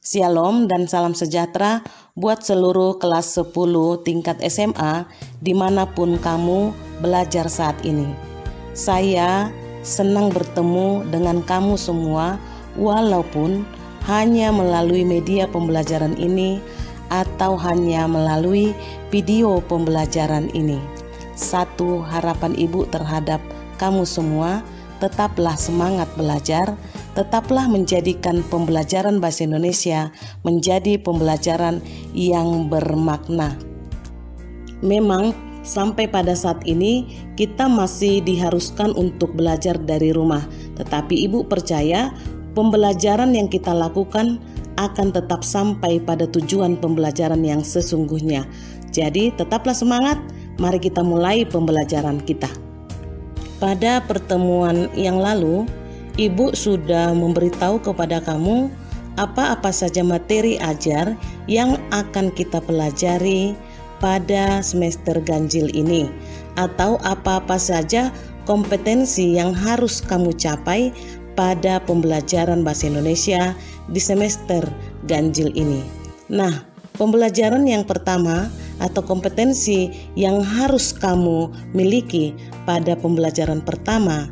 Shalom dan salam sejahtera buat seluruh kelas 10 tingkat SMA dimanapun kamu belajar saat ini. Saya senang bertemu dengan kamu semua walaupun hanya melalui media pembelajaran ini atau hanya melalui video pembelajaran ini. Satu harapan Ibu terhadap kamu semua, tetaplah semangat belajar. Tetaplah menjadikan pembelajaran bahasa Indonesia menjadi pembelajaran yang bermakna. Memang sampai pada saat ini kita masih diharuskan untuk belajar dari rumah, tetapi Ibu percaya pembelajaran yang kita lakukan akan tetap sampai pada tujuan pembelajaran yang sesungguhnya. Jadi tetaplah semangat, mari kita mulai pembelajaran kita. Pada pertemuan yang lalu, Ibu sudah memberitahu kepada kamu apa-apa saja materi ajar yang akan kita pelajari pada semester ganjil ini, atau apa-apa saja kompetensi yang harus kamu capai pada pembelajaran bahasa Indonesia di semester ganjil ini. Nah, pembelajaran yang pertama atau kompetensi yang harus kamu miliki pada pembelajaran pertama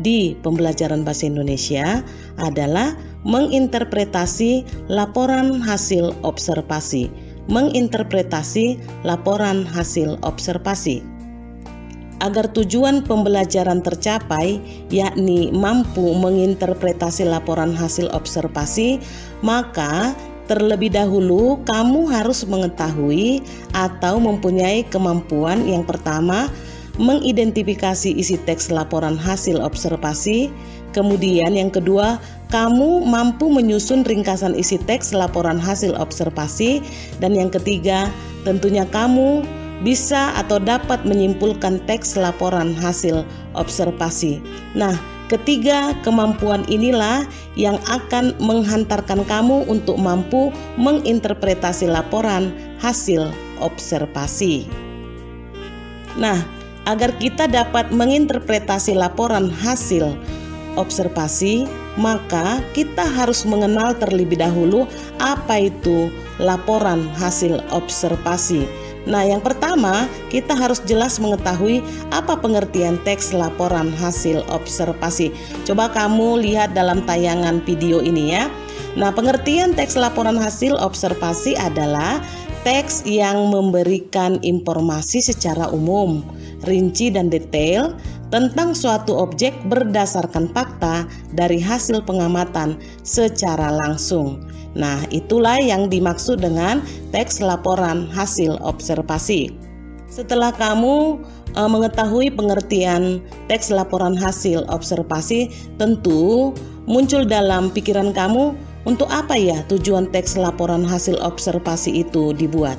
di pembelajaran bahasa Indonesia adalah menginterpretasi laporan hasil observasi. Menginterpretasi laporan hasil observasi. Agar tujuan pembelajaran tercapai, yakni mampu menginterpretasi laporan hasil observasi, maka terlebih dahulu kamu harus mengetahui atau mempunyai kemampuan yang pertama, mengidentifikasi isi teks laporan hasil observasi. Kemudian yang kedua, kamu mampu menyusun ringkasan isi teks laporan hasil observasi. Dan yang ketiga, tentunya kamu bisa atau dapat menyimpulkan teks laporan hasil observasi. Nah, ketiga kemampuan inilah yang akan menghantarkan kamu untuk mampu menginterpretasi laporan hasil observasi. Nah, agar kita dapat menginterpretasi laporan hasil observasi, maka kita harus mengenal terlebih dahulu apa itu laporan hasil observasi. Nah, yang pertama, kita harus jelas mengetahui apa pengertian teks laporan hasil observasi. Coba kamu lihat dalam tayangan video ini ya. Nah, pengertian teks laporan hasil observasi adalah teks yang memberikan informasi secara umum, rinci dan detail tentang suatu objek berdasarkan fakta dari hasil pengamatan secara langsung. Nah, itulah yang dimaksud dengan teks laporan hasil observasi. Setelah kamu mengetahui pengertian teks laporan hasil observasi, tentu muncul dalam pikiran kamu, untuk apa ya tujuan teks laporan hasil observasi itu dibuat?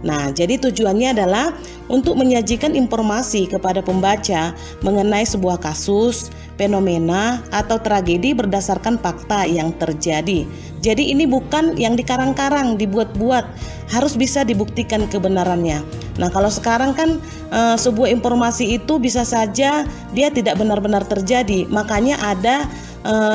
Nah, jadi tujuannya adalah untuk menyajikan informasi kepada pembaca mengenai sebuah kasus, fenomena, atau tragedi berdasarkan fakta yang terjadi. Jadi ini bukan yang dikarang-karang, dibuat-buat, harus bisa dibuktikan kebenarannya. Nah, kalau sekarang kan sebuah informasi itu bisa saja dia tidak benar-benar terjadi, makanya ada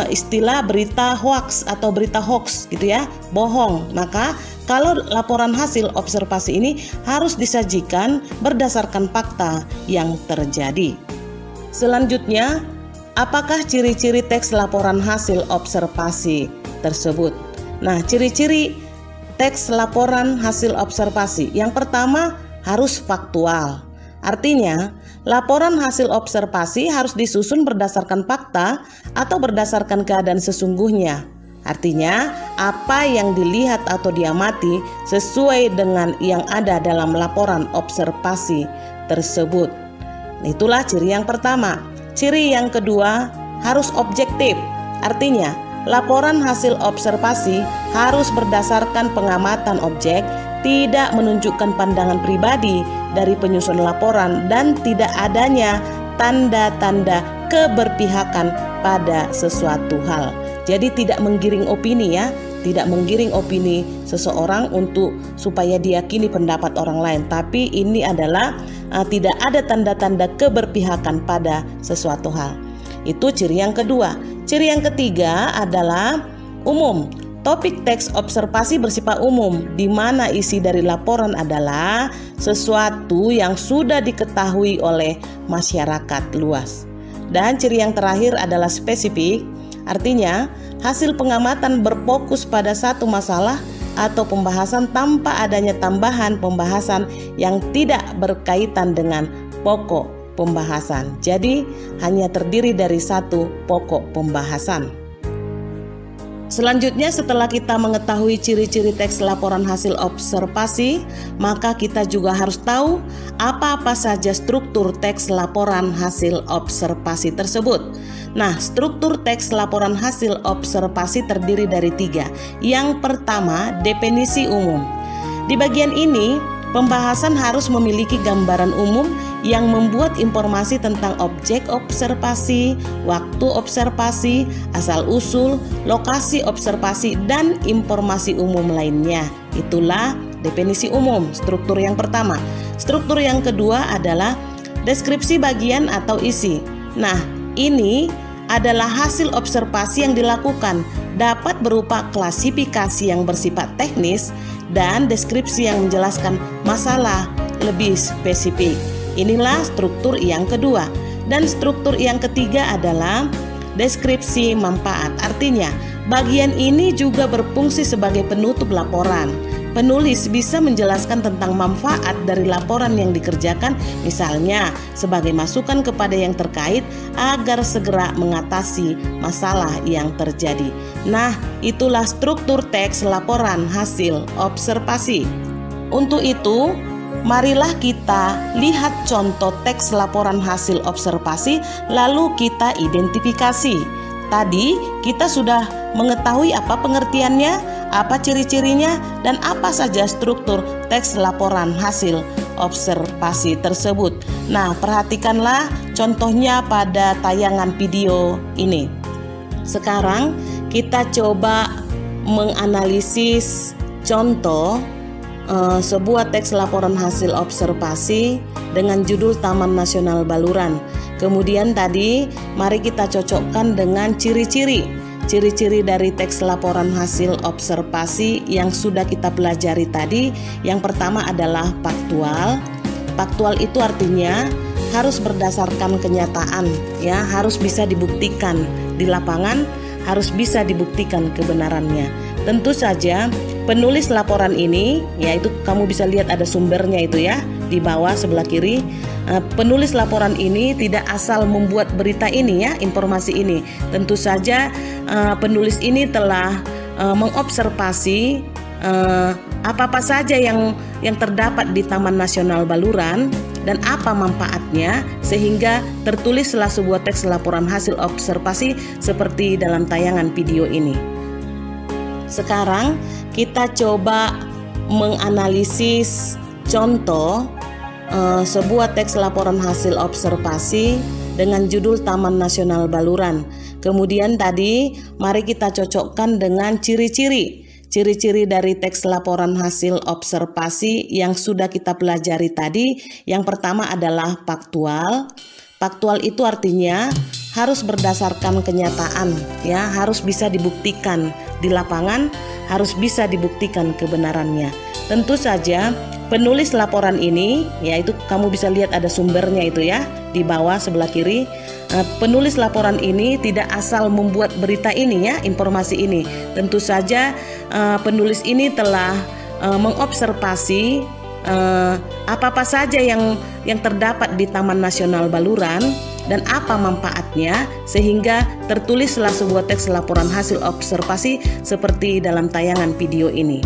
istilah berita hoax atau berita hoax gitu ya, bohong. Maka kalau laporan hasil observasi ini harus disajikan berdasarkan fakta yang terjadi. Selanjutnya, apakah ciri-ciri teks laporan hasil observasi tersebut? Nah, ciri-ciri teks laporan hasil observasi yang pertama harus faktual. Artinya, laporan hasil observasi harus disusun berdasarkan fakta atau berdasarkan keadaan sesungguhnya. Artinya, apa yang dilihat atau diamati sesuai dengan yang ada dalam laporan observasi tersebut. Itulah ciri yang pertama. Ciri yang kedua harus objektif. Artinya, laporan hasil observasi harus berdasarkan pengamatan objek, tidak menunjukkan pandangan pribadi dari penyusun laporan, dan tidak adanya tanda-tanda keberpihakan pada sesuatu hal. Jadi tidak menggiring opini ya, tidak menggiring opini seseorang untuk supaya diyakini pendapat orang lain, tapi ini adalah tidak ada tanda-tanda keberpihakan pada sesuatu hal. Itu ciri yang kedua. Ciri yang ketiga adalah umum. Topik teks observasi bersifat umum, di mana isi dari laporan adalah sesuatu yang sudah diketahui oleh masyarakat luas. Dan ciri yang terakhir adalah spesifik, artinya hasil pengamatan berfokus pada satu masalah atau pembahasan tanpa adanya tambahan pembahasan yang tidak berkaitan dengan pokok pembahasan. Jadi hanya terdiri dari satu pokok pembahasan. Selanjutnya, setelah kita mengetahui ciri-ciri teks laporan hasil observasi, maka kita juga harus tahu apa-apa saja struktur teks laporan hasil observasi tersebut. Nah, struktur teks laporan hasil observasi terdiri dari 3. Yang pertama, definisi umum. Di bagian ini, pembahasan harus memiliki gambaran umum yang membuat informasi tentang objek observasi, waktu observasi, asal-usul, lokasi observasi, dan informasi umum lainnya. Itulah definisi umum, struktur yang pertama. Struktur yang kedua adalah deskripsi bagian atau isi. Nah, ini adalah hasil observasi yang dilakukan, dapat berupa klasifikasi yang bersifat teknis dan deskripsi yang menjelaskan masalah lebih spesifik. Inilah struktur yang kedua. Dan struktur yang ketiga adalah deskripsi manfaat. Artinya, bagian ini juga berfungsi sebagai penutup laporan. Penulis bisa menjelaskan tentang manfaat dari laporan yang dikerjakan, misalnya sebagai masukan kepada yang terkait agar segera mengatasi masalah yang terjadi. Nah, itulah struktur teks laporan hasil observasi. Untuk itu, marilah kita lihat contoh teks laporan hasil observasi, lalu kita identifikasi. Tadi kita sudah mengetahui apa pengertiannya, apa ciri-cirinya, dan apa saja struktur teks laporan hasil observasi tersebut. Nah, perhatikanlah contohnya pada tayangan video ini. Sekarang kita coba menganalisis contoh sebuah teks laporan hasil observasi dengan judul Taman Nasional Baluran. Kemudian tadi mari kita cocokkan dengan ciri-ciri dari teks laporan hasil observasi yang sudah kita pelajari tadi. Yang pertama adalah faktual. Faktual itu artinya harus berdasarkan kenyataan, ya, harus bisa dibuktikan di lapangan, harus bisa dibuktikan kebenarannya. Tentu saja penulis laporan ini, yaitu kamu bisa lihat ada sumbernya itu ya di bawah sebelah kiri. Penulis laporan ini tidak asal membuat berita ini ya, informasi ini. Tentu saja penulis ini telah mengobservasi apa-apa saja yang terdapat di Taman Nasional Baluran dan apa manfaatnya, sehingga tertulislah sebuah teks laporan hasil observasi seperti dalam tayangan video ini. Sekarang kita coba menganalisis contoh sebuah teks laporan hasil observasi dengan judul Taman Nasional Baluran. Kemudian tadi mari kita cocokkan dengan ciri-ciri dari teks laporan hasil observasi yang sudah kita pelajari tadi. Yang pertama adalah faktual. Faktual itu artinya harus berdasarkan kenyataan, ya, harus bisa dibuktikan di lapangan, harus bisa dibuktikan kebenarannya. Tentu saja penulis laporan ini, yaitu kamu bisa lihat ada sumbernya itu ya di bawah sebelah kiri. Penulis laporan ini tidak asal membuat berita ini ya, informasi ini. Tentu saja penulis ini telah mengobservasi apa-apa saja yang terdapat di Taman Nasional Baluran dan apa manfaatnya, sehingga tertulislah sebuah teks laporan hasil observasi seperti dalam tayangan video ini.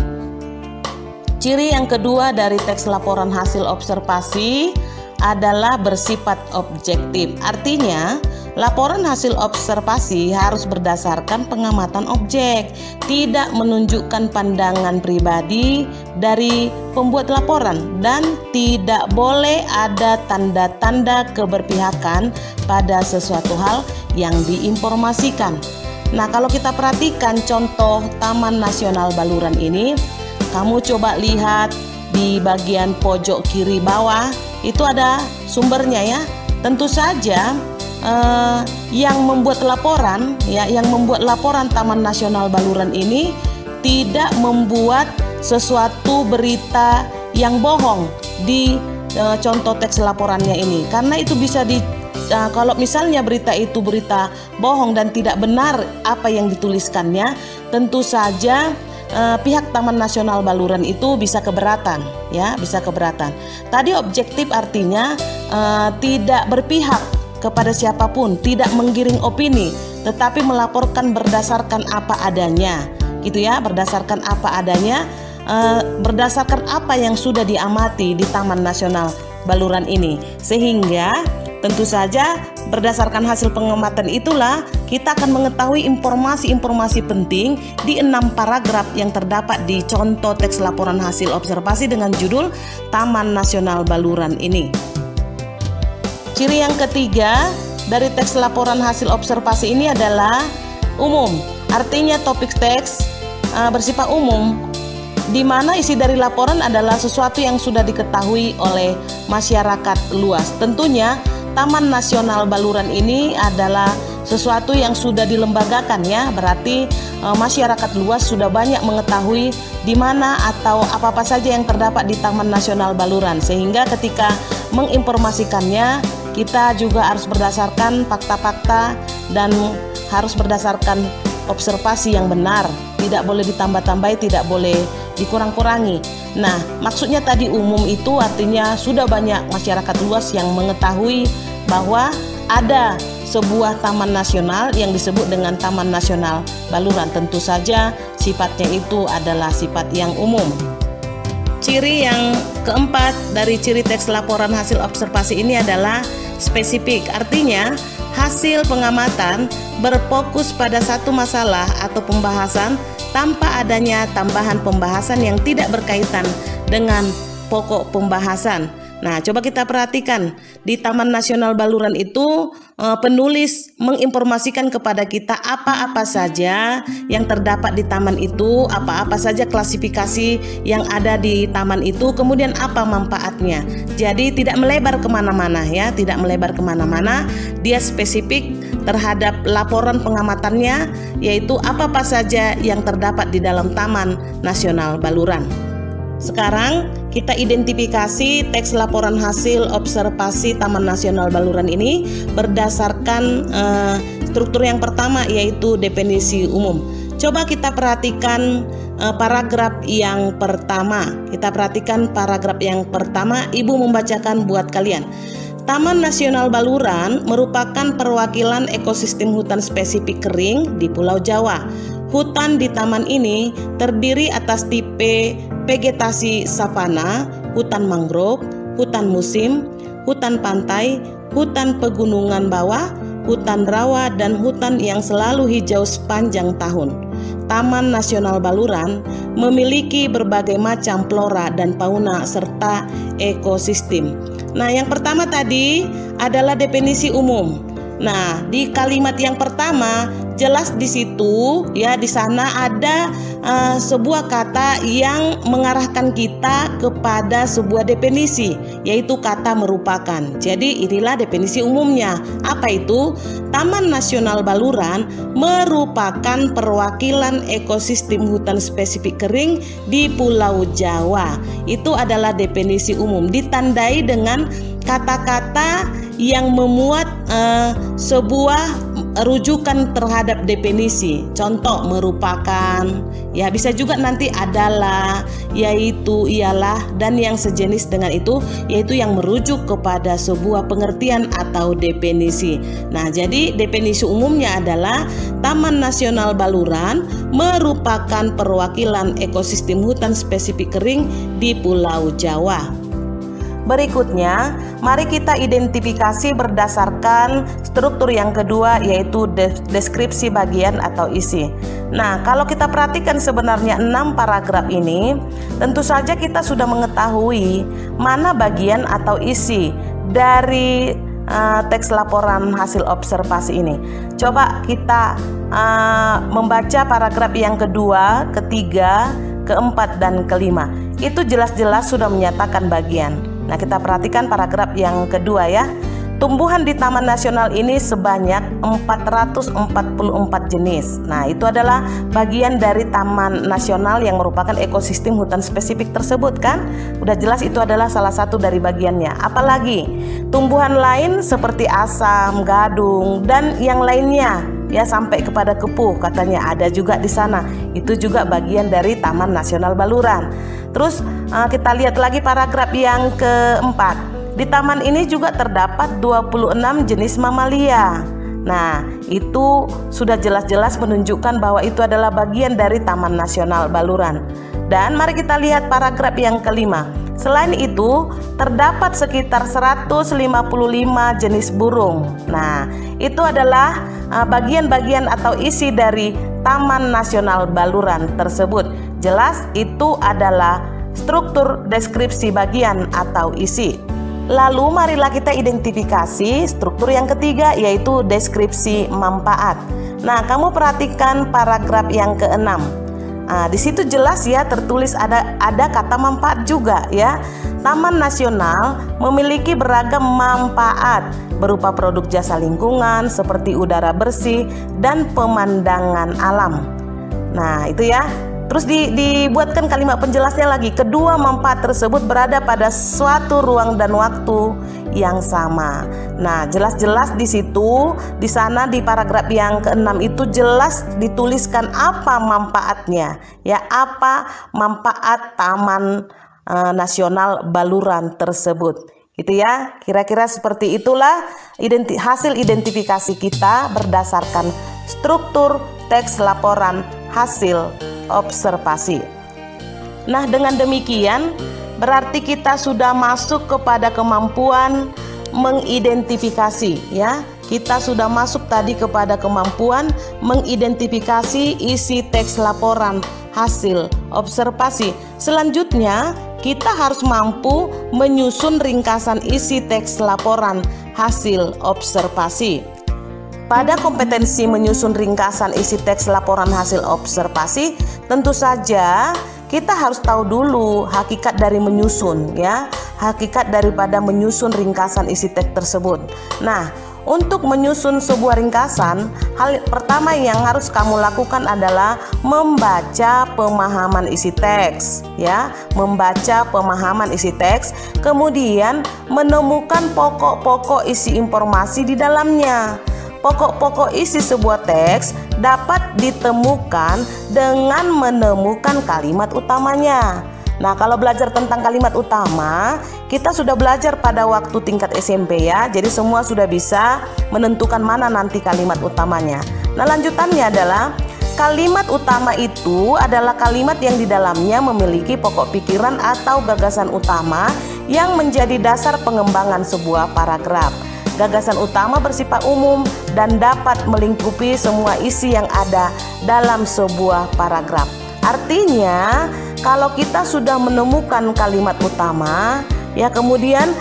Ciri yang kedua dari teks laporan hasil observasi adalah bersifat objektif. Artinya, laporan hasil observasi harus berdasarkan pengamatan objek, tidak menunjukkan pandangan pribadi dari pembuat laporan, dan tidak boleh ada tanda-tanda keberpihakan pada sesuatu hal yang diinformasikan. Nah, kalau kita perhatikan contoh Taman Nasional Baluran ini, kamu coba lihat di bagian pojok kiri bawah, itu ada sumbernya ya. Tentu saja yang membuat laporan ya, yang membuat laporan Taman Nasional Baluran ini tidak membuat sesuatu berita yang bohong di contoh teks laporannya ini, karena itu bisa kalau misalnya berita itu berita bohong dan tidak benar apa yang dituliskannya, tentu saja pihak Taman Nasional Baluran itu bisa keberatan, ya, bisa keberatan. Tadi objektif artinya tidak berpihak kepada siapapun, tidak menggiring opini, tetapi melaporkan berdasarkan apa adanya, gitu ya, berdasarkan apa adanya, berdasarkan apa yang sudah diamati di Taman Nasional Baluran ini, sehingga tentu saja berdasarkan hasil pengamatan itulah kita akan mengetahui informasi-informasi penting di 6 paragraf yang terdapat di contoh teks laporan hasil observasi dengan judul Taman Nasional Baluran ini. Ciri yang ketiga dari teks laporan hasil observasi ini adalah umum. Artinya topik teks bersifat umum, di mana isi dari laporan adalah sesuatu yang sudah diketahui oleh masyarakat luas. Tentunya Taman Nasional Baluran ini adalah sesuatu yang sudah dilembagakan, ya, berarti masyarakat luas sudah banyak mengetahui di mana atau apa-apa saja yang terdapat di Taman Nasional Baluran, sehingga ketika menginformasikannya kita juga harus berdasarkan fakta-fakta dan harus berdasarkan observasi yang benar, tidak boleh ditambah-tambahi, tidak boleh dikurang-kurangi. Nah, maksudnya tadi umum itu artinya sudah banyak masyarakat luas yang mengetahui bahwa ada sebuah taman nasional yang disebut dengan Taman Nasional Baluran. Tentu saja sifatnya itu adalah sifat yang umum. Ciri yang keempat dari ciri teks laporan hasil observasi ini adalah spesifik. Artinya hasil pengamatan berfokus pada satu masalah atau pembahasan tanpa adanya tambahan pembahasan yang tidak berkaitan dengan pokok pembahasan. Nah, coba kita perhatikan di Taman Nasional Baluran itu penulis menginformasikan kepada kita apa-apa saja yang terdapat di taman itu, apa-apa saja klasifikasi yang ada di taman itu, kemudian apa manfaatnya. Jadi tidak melebar kemana-mana, ya, tidak melebar kemana-mana. Dia spesifik terhadap laporan pengamatannya, yaitu apa-apa saja yang terdapat di dalam Taman Nasional Baluran. Sekarang kita identifikasi teks laporan hasil observasi Taman Nasional Baluran ini berdasarkan struktur yang pertama, yaitu definisi umum. Coba kita perhatikan paragraf yang pertama. Kita perhatikan paragraf yang pertama, Ibu membacakan buat kalian. Taman Nasional Baluran merupakan perwakilan ekosistem hutan spesifik kering di Pulau Jawa. Hutan di taman ini terdiri atas tipe vegetasi savana, hutan mangrove, hutan musim, hutan pantai, hutan pegunungan bawah, hutan rawa, dan hutan yang selalu hijau sepanjang tahun. Taman Nasional Baluran memiliki berbagai macam flora dan fauna serta ekosistem. Nah, yang pertama tadi adalah definisi umum. Nah, di kalimat yang pertama jelas di situ, ya, di sana ada sebuah kata yang mengarahkan kita kepada sebuah definisi, yaitu kata merupakan. Jadi inilah definisi umumnya. Apa itu? Taman Nasional Baluran merupakan perwakilan ekosistem hutan spesifik kering di Pulau Jawa. Itu adalah definisi umum, ditandai dengan kata-kata yang memuat sebuah rujukan terhadap definisi. Contoh merupakan, ya, bisa juga nanti adalah, yaitu, ialah, dan yang sejenis dengan itu, yaitu yang merujuk kepada sebuah pengertian atau definisi. Nah, jadi definisi umumnya adalah Taman Nasional Baluran merupakan perwakilan ekosistem hutan spesifik kering di Pulau Jawa. Berikutnya, mari kita identifikasi berdasarkan struktur yang kedua, yaitu deskripsi bagian atau isi. Nah, kalau kita perhatikan sebenarnya 6 paragraf ini, tentu saja kita sudah mengetahui mana bagian atau isi dari teks laporan hasil observasi ini. Coba kita membaca paragraf yang kedua, ketiga, keempat, dan kelima. Itu jelas-jelas sudah menyatakan bagian. Nah, kita perhatikan paragraf yang kedua, ya. Tumbuhan di Taman Nasional ini sebanyak 444 jenis. Nah, itu adalah bagian dari Taman Nasional yang merupakan ekosistem hutan spesifik tersebut kan? Udah jelas itu adalah salah satu dari bagiannya. Apalagi tumbuhan lain seperti asam, gadung, dan yang lainnya ya, sampai kepada kepuh katanya ada juga di sana. Itu juga bagian dari Taman Nasional Baluran. Terus kita lihat lagi paragraf yang keempat. Di taman ini juga terdapat 26 jenis mamalia. Nah, itu sudah jelas-jelas menunjukkan bahwa itu adalah bagian dari Taman Nasional Baluran. Dan mari kita lihat paragraf yang kelima. Selain itu, terdapat sekitar 155 jenis burung. Nah, itu adalah bagian-bagian atau isi dari Taman Nasional Baluran tersebut. Jelas itu adalah struktur deskripsi bagian atau isi. Lalu marilah kita identifikasi struktur yang ketiga, yaitu deskripsi manfaat. Nah, kamu perhatikan paragraf yang keenam. Di situ jelas ya tertulis ada kata manfaat juga ya. Taman Nasional memiliki beragam manfaat berupa produk jasa lingkungan seperti udara bersih dan pemandangan alam. Nah, itu ya. Terus dibuatkan kalimat penjelasnya lagi. Kedua manfaat tersebut berada pada suatu ruang dan waktu yang sama. Nah, jelas-jelas di situ, di sana di paragraf yang keenam itu jelas dituliskan apa manfaatnya. Ya, apa manfaat Taman Nasional Baluran tersebut. Gitu ya. Kira-kira seperti itulah hasil identifikasi kita berdasarkan struktur teks laporan hasil observasi. Nah, dengan demikian berarti kita sudah masuk kepada kemampuan mengidentifikasi ya. Kita sudah masuk tadi kepada kemampuan mengidentifikasi isi teks laporan hasil observasi. Selanjutnya, kita harus mampu menyusun ringkasan isi teks laporan hasil observasi. Pada kompetensi menyusun ringkasan isi teks laporan hasil observasi, tentu saja kita harus tahu dulu hakikat dari menyusun ya, hakikat daripada menyusun ringkasan isi teks tersebut. Nah, untuk menyusun sebuah ringkasan, hal pertama yang harus kamu lakukan adalah membaca pemahaman isi teks ya, membaca pemahaman isi teks, kemudian menemukan pokok-pokok isi informasi di dalamnya. Pokok-pokok isi sebuah teks dapat ditemukan dengan menemukan kalimat utamanya. Nah, kalau belajar tentang kalimat utama, kita sudah belajar pada waktu tingkat SMP ya. Jadi semua sudah bisa menentukan mana nanti kalimat utamanya. Nah, lanjutannya adalah kalimat utama itu adalah kalimat yang di dalamnya memiliki pokok pikiran atau gagasan utama yang menjadi dasar pengembangan sebuah paragraf. Gagasan utama bersifat umum dan dapat melingkupi semua isi yang ada dalam sebuah paragraf. Artinya, kalau kita sudah menemukan kalimat utama, ya kemudian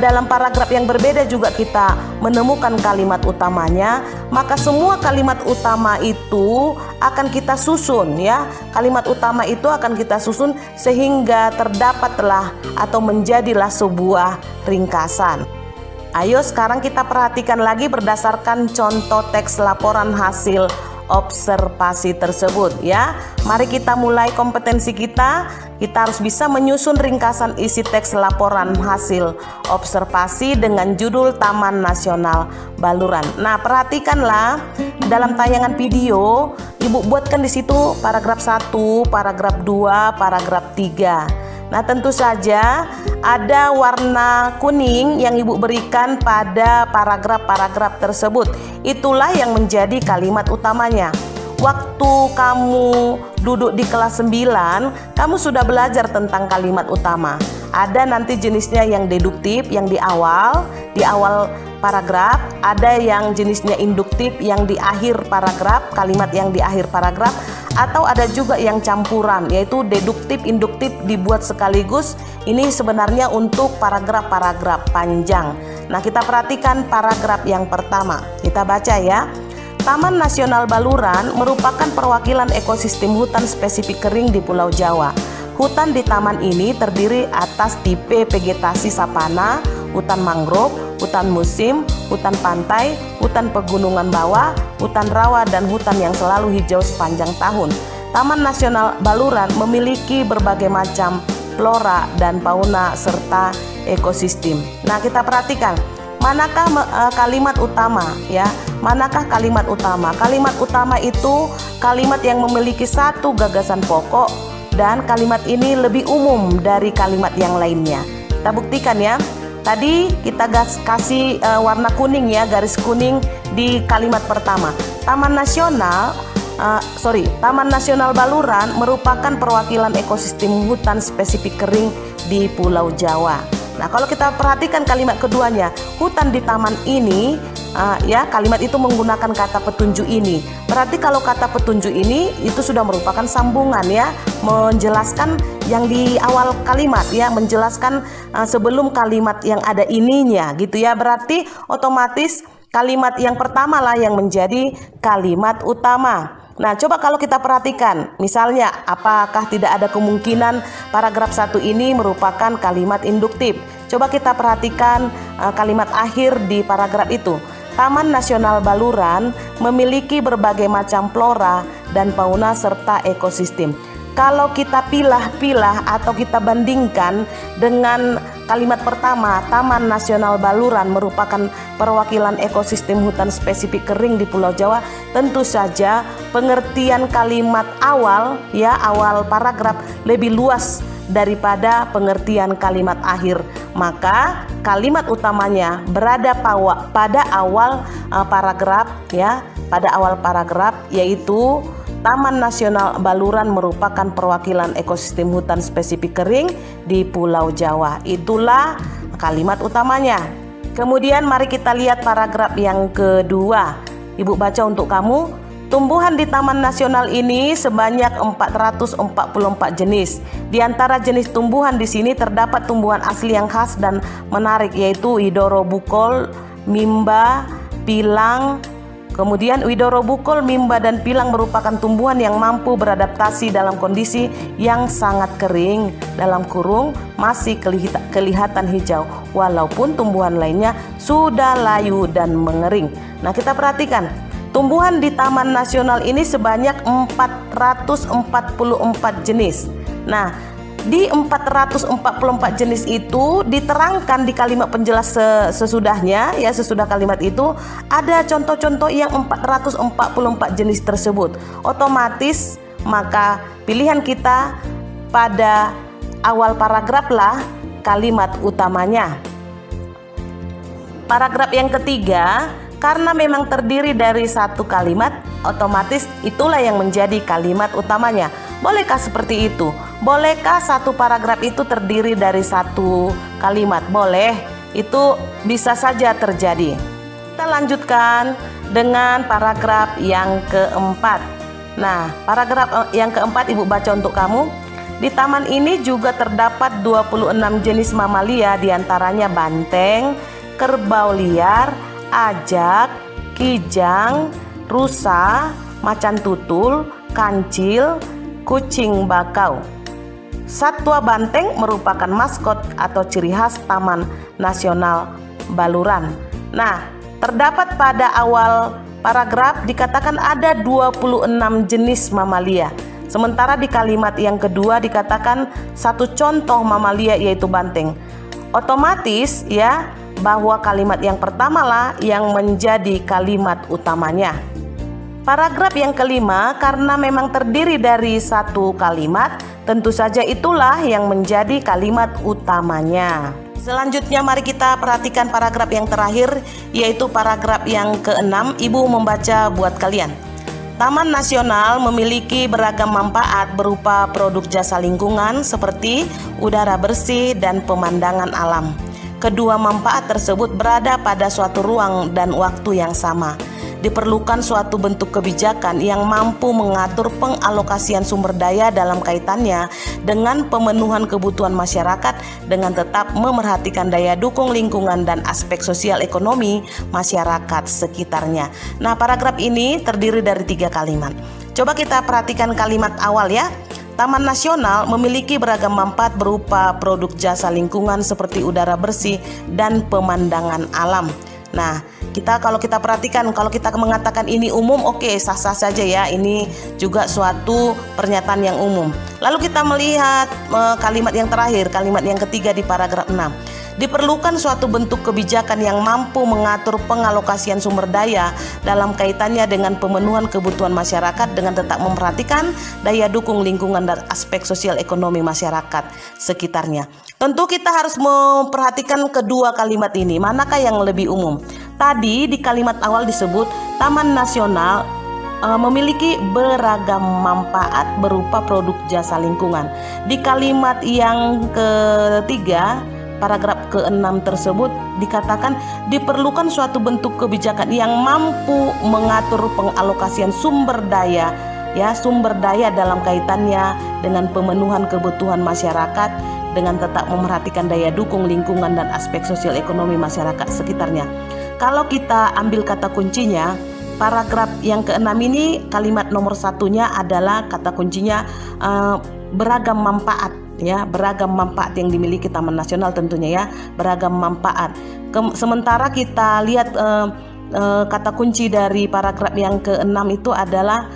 dalam paragraf yang berbeda juga kita menemukan kalimat utamanya, maka semua kalimat utama itu akan kita susun ya. Kalimat utama itu akan kita susun sehingga terdapatlah atau menjadilah sebuah ringkasan. Ayo sekarang kita perhatikan lagi berdasarkan contoh teks laporan hasil observasi tersebut ya. Mari kita mulai kompetensi kita. Kita harus bisa menyusun ringkasan isi teks laporan hasil observasi dengan judul Taman Nasional Baluran. Nah, perhatikanlah dalam tayangan video, Ibu buatkan di situ paragraf 1, paragraf 2, paragraf 3. Nah, tentu saja ada warna kuning yang Ibu berikan pada paragraf-paragraf tersebut. Itulah yang menjadi kalimat utamanya. Waktu kamu duduk di kelas 9, kamu sudah belajar tentang kalimat utama. Ada nanti jenisnya yang deduktif yang di awal paragraf, ada yang jenisnya induktif yang di akhir paragraf, kalimat yang di akhir paragraf, atau ada juga yang campuran yaitu deduktif induktif dibuat sekaligus. Ini sebenarnya untuk paragraf-paragraf panjang. Nah, kita perhatikan paragraf yang pertama. Kita baca ya. Taman Nasional Baluran merupakan perwakilan ekosistem hutan spesifik kering di Pulau Jawa. Hutan di taman ini terdiri atas tipe vegetasi sapana, hutan mangrove, hutan musim, hutan pantai, hutan pegunungan bawah, hutan rawa, dan hutan yang selalu hijau sepanjang tahun. Taman Nasional Baluran memiliki berbagai macam flora dan fauna serta ekosistem. Nah, kita perhatikan manakah kalimat utama ya? Manakah kalimat utama? Kalimat utama itu kalimat yang memiliki satu gagasan pokok dan kalimat ini lebih umum dari kalimat yang lainnya. Kita buktikan ya. Tadi kita kasih warna kuning ya, garis kuning di kalimat pertama. Taman Nasional Baluran merupakan perwakilan ekosistem hutan spesifik kering di Pulau Jawa. Nah, kalau kita perhatikan kalimat keduanya, hutan di taman ini, ya kalimat itu menggunakan kata petunjuk ini. Berarti kalau kata petunjuk ini itu sudah merupakan sambungan ya, menjelaskan yang di awal kalimat ya, menjelaskan sebelum kalimat yang ada ininya gitu ya. Berarti otomatis kalimat yang pertama lah yang menjadi kalimat utama. Nah, coba kalau kita perhatikan, misalnya apakah tidak ada kemungkinan paragraf 1 ini merupakan kalimat induktif? Coba kita perhatikan kalimat akhir di paragraf itu. Taman Nasional Baluran memiliki berbagai macam flora dan fauna serta ekosistem. Kalau kita pilah-pilah atau kita bandingkan dengan kalimat pertama, Taman Nasional Baluran merupakan perwakilan ekosistem hutan spesifik kering di Pulau Jawa, tentu saja pengertian kalimat awal ya, awal paragraf lebih luas daripada pengertian kalimat akhir. Maka kalimat utamanya berada pada awal paragraf ya, pada awal paragraf, yaitu Taman Nasional Baluran merupakan perwakilan ekosistem hutan spesifik kering di Pulau Jawa. Itulah kalimat utamanya. Kemudian mari kita lihat paragraf yang kedua. Ibu baca untuk kamu. Tumbuhan di Taman Nasional ini sebanyak 444 jenis. Di antara jenis tumbuhan di sini terdapat tumbuhan asli yang khas dan menarik, yaitu Widoro Bukol, Mimba, Pilang. Kemudian Widoro Bukol, Mimba, dan Pilang merupakan tumbuhan yang mampu beradaptasi dalam kondisi yang sangat kering, dalam kurung masih kelihatan hijau, walaupun tumbuhan lainnya sudah layu dan mengering. Nah, kita perhatikan, tumbuhan di Taman Nasional ini sebanyak 444 jenis. Nah, di 444 jenis itu diterangkan di kalimat penjelas sesudahnya ya, sesudah kalimat itu ada contoh-contoh yang 444 jenis tersebut. Otomatis maka pilihan kita pada awal paragraf lah kalimat utamanya. Paragraf yang ketiga, karena memang terdiri dari satu kalimat, otomatis itulah yang menjadi kalimat utamanya. Bolehkah seperti itu? Bolehkah satu paragraf itu terdiri dari satu kalimat? Boleh, itu bisa saja terjadi. Kita lanjutkan dengan paragraf yang keempat. Nah, paragraf yang keempat Ibu baca untuk kamu. Di taman ini juga terdapat 26 jenis mamalia, diantaranya banteng, kerbau liar, ajak, kijang, rusa, macan tutul, kancil, kucing bakau. Satwa banteng merupakan maskot atau ciri khas Taman Nasional Baluran. Nah, terdapat pada awal paragraf dikatakan ada 26 jenis mamalia. Sementara di kalimat yang kedua dikatakan satu contoh mamalia, yaitu banteng. Otomatis ya, bahwa kalimat yang pertama lah yang menjadi kalimat utamanya. Paragraf yang kelima, karena memang terdiri dari satu kalimat, tentu saja itulah yang menjadi kalimat utamanya. Selanjutnya mari kita perhatikan paragraf yang terakhir, yaitu paragraf yang keenam. Ibu membaca buat kalian. Taman Nasional memiliki beragam manfaat berupa produk jasa lingkungan seperti udara bersih dan pemandangan alam. Kedua manfaat tersebut berada pada suatu ruang dan waktu yang sama. Diperlukan suatu bentuk kebijakan yang mampu mengatur pengalokasian sumber daya dalam kaitannya dengan pemenuhan kebutuhan masyarakat dengan tetap memerhatikan daya dukung lingkungan dan aspek sosial ekonomi masyarakat sekitarnya. Nah, paragraf ini terdiri dari 3 kalimat. Coba kita perhatikan kalimat awal ya. Taman Nasional memiliki beragam manfaat berupa produk jasa lingkungan seperti udara bersih dan pemandangan alam. Nah, kalau kita perhatikan, kalau kita mengatakan ini umum, oke, sah-sah saja ya. Ini juga suatu pernyataan yang umum. Lalu kita melihat kalimat yang terakhir, kalimat yang ketiga di paragraf 6. Diperlukan suatu bentuk kebijakan yang mampu mengatur pengalokasian sumber daya dalam kaitannya dengan pemenuhan kebutuhan masyarakat dengan tetap memperhatikan daya dukung lingkungan dan aspek sosial ekonomi masyarakat sekitarnya. Tentu kita harus memperhatikan kedua kalimat ini, manakah yang lebih umum. Tadi di kalimat awal disebut Taman Nasional memiliki beragam manfaat berupa produk jasa lingkungan. Di kalimat yang ketiga, paragraf ke-6 tersebut dikatakan diperlukan suatu bentuk kebijakan yang mampu mengatur pengalokasian sumber daya dalam kaitannya dengan pemenuhan kebutuhan masyarakat dengan tetap memperhatikan daya dukung lingkungan dan aspek sosial ekonomi masyarakat sekitarnya. Kalau kita ambil kata kuncinya, paragraf yang ke-6 ini kalimat nomor satunya adalah kata kuncinya beragam manfaat. Ya, beragam manfaat yang dimiliki Taman Nasional tentunya ya, beragam manfaat. Sementara kita lihat kata kunci dari paragraf yang ke-6 itu adalah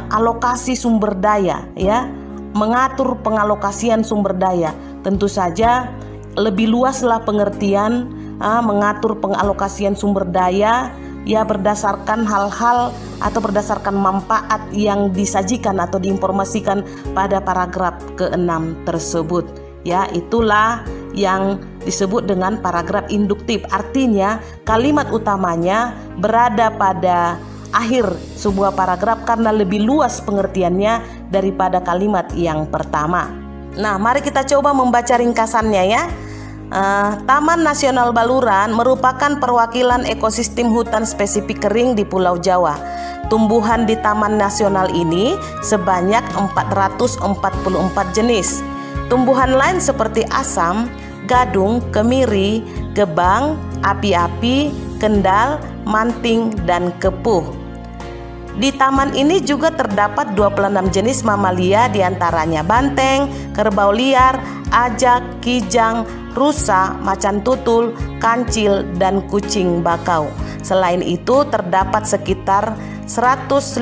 alokasi sumber daya ya, mengatur pengalokasian sumber daya. Tentu saja lebih luaslah pengertian mengatur pengalokasian sumber daya ya, berdasarkan hal-hal atau berdasarkan manfaat yang disajikan atau diinformasikan pada paragraf ke-6 tersebut ya. Itulah yang disebut dengan paragraf induktif. Artinya kalimat utamanya berada pada akhir sebuah paragraf karena lebih luas pengertiannya daripada kalimat yang pertama. Nah, mari kita coba membaca ringkasannya ya. Taman Nasional Baluran merupakan perwakilan ekosistem hutan spesifik kering di Pulau Jawa. Tumbuhan di Taman Nasional ini sebanyak 444 jenis. Tumbuhan lain seperti asam, gadung, kemiri, gebang, api-api, kendal, manting, dan kepuh. Di taman ini juga terdapat 26 jenis mamalia, diantaranya banteng, kerbau liar, ajak, kijang, rusa, macan tutul, kancil, dan kucing bakau. Selain itu terdapat sekitar 155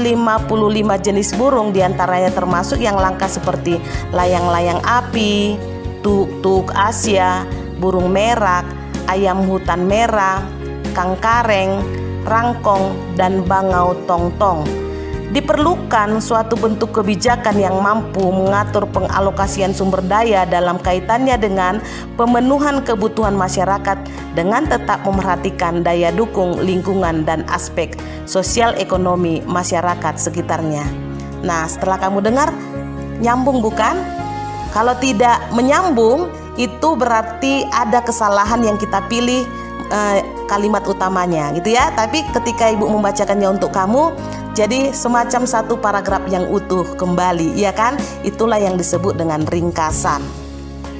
jenis burung, diantaranya termasuk yang langka seperti layang-layang api, tuk-tuk Asia, burung merak, ayam hutan merah, kangkareng, rangkong, dan bangau tongtong. Diperlukan suatu bentuk kebijakan yang mampu mengatur pengalokasian sumber daya dalam kaitannya dengan pemenuhan kebutuhan masyarakat dengan tetap memerhatikan daya dukung lingkungan dan aspek sosial ekonomi masyarakat sekitarnya. Nah, setelah kamu dengar, nyambung bukan? Kalau tidak menyambung, itu berarti ada kesalahan yang kita pilih kalimat utamanya gitu ya. Tapi ketika ibu membacakannya untuk kamu, jadi semacam satu paragraf yang utuh kembali, ya kan? Itulah yang disebut dengan ringkasan.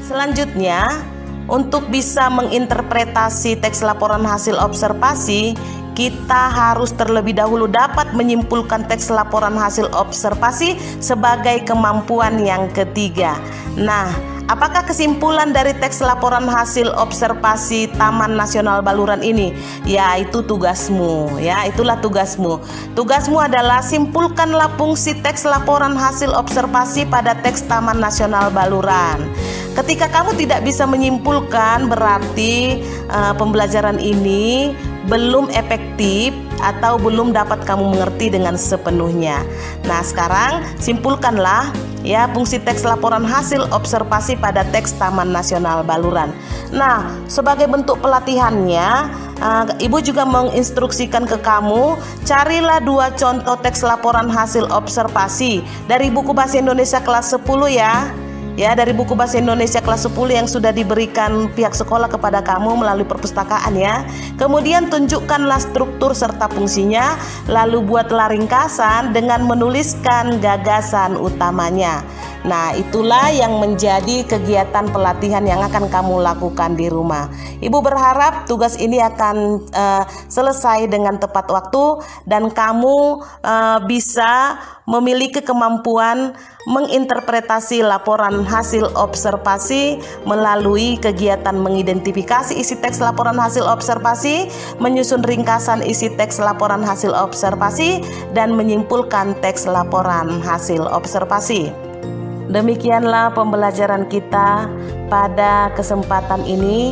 Selanjutnya, untuk bisa menginterpretasi teks laporan hasil observasi, kita harus terlebih dahulu dapat menyimpulkan teks laporan hasil observasi sebagai kemampuan yang ketiga. Nah, apakah kesimpulan dari teks laporan hasil observasi Taman Nasional Baluran ini? Ya, itu tugasmu, ya, itulah tugasmu. Tugasmu adalah simpulkanlah fungsi teks laporan hasil observasi pada teks Taman Nasional Baluran. Ketika kamu tidak bisa menyimpulkan, berarti pembelajaran ini belum efektif atau belum dapat kamu mengerti dengan sepenuhnya. Nah, sekarang simpulkanlah ya fungsi teks laporan hasil observasi pada teks Taman Nasional Baluran. Nah, sebagai bentuk pelatihannya, ibu juga menginstruksikan ke kamu, carilah 2 contoh teks laporan hasil observasi dari buku Bahasa Indonesia kelas 10 ya. Ya, dari buku Bahasa Indonesia kelas 10 yang sudah diberikan pihak sekolah kepada kamu melalui perpustakaan ya. Kemudian tunjukkanlah struktur serta fungsinya, lalu buatlah ringkasan dengan menuliskan gagasan utamanya. Nah, itulah yang menjadi kegiatan pelatihan yang akan kamu lakukan di rumah. Ibu berharap tugas ini akan selesai dengan tepat waktu dan kamu bisa memiliki kemampuan menginterpretasi laporan hasil observasi melalui kegiatan mengidentifikasi isi teks laporan hasil observasi, menyusun ringkasan isi teks laporan hasil observasi, dan menyimpulkan teks laporan hasil observasi. Demikianlah pembelajaran kita pada kesempatan ini.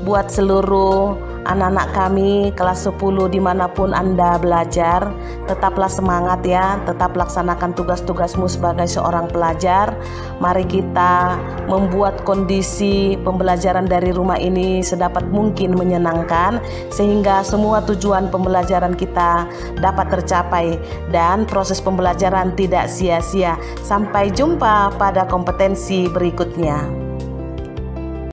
Buat seluruh anak-anak kami kelas 10 dimanapun Anda belajar, tetaplah semangat ya, tetap laksanakan tugas-tugasmu sebagai seorang pelajar. Mari kita membuat kondisi pembelajaran dari rumah ini sedapat mungkin menyenangkan, sehingga semua tujuan pembelajaran kita dapat tercapai dan proses pembelajaran tidak sia-sia. Sampai jumpa pada kompetensi berikutnya.